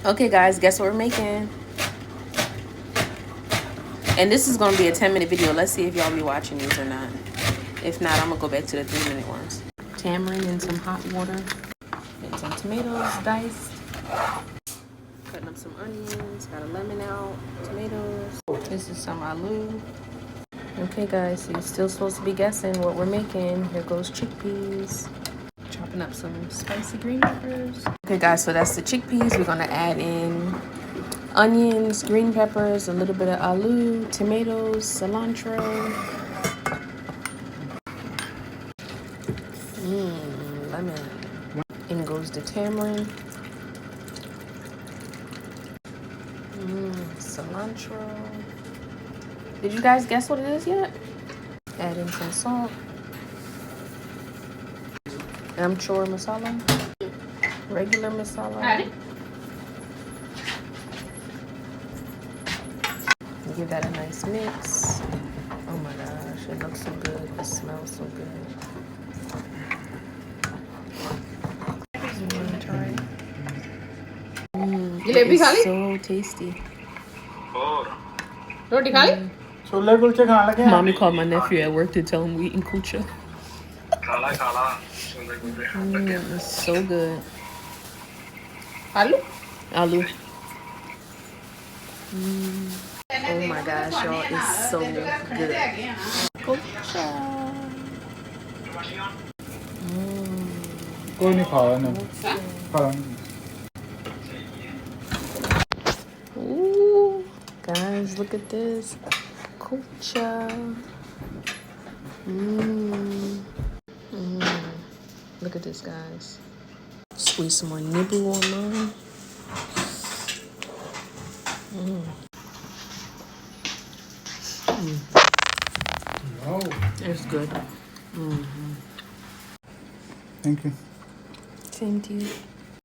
Okay, guys, guess what we're making? And this is going to be a 10-minute video. Let's see if y'all be watching these or not. If not, I'm going to go back to the 3-minute ones. Tamarind in some hot water. And some tomatoes diced. Cutting up some onions. Got a lemon out. Tomatoes. This is some aloo. Okay, guys, so you're still supposed to be guessing what we're making. Here goes chickpeas. Chopping up some spicy green peppers. Okay, guys, so that's the chickpeas. We're going to add in onions, green peppers, a little bit of aloo, tomatoes, cilantro. Lemon. In goes the tamarind. Cilantro. Did you guys guess what it is yet? Add in some salt. Chole masala. Regular masala. Give that a nice mix. Oh my gosh, it looks so good. It smells so good. You want to try it? It's so tasty. Chole kulche खाने लगे। Mommy called my nephew at work to tell him we eating kulcha. It's so good. Aloo. Oh my gosh, y'all, it's so good. Kulcha. कोई नहीं खाया ना। Ooh, guys, look at this. Kulcha. Look at this, guys. Squeeze some more nibble on mine. Wow. It's good. Thank you. Same to you.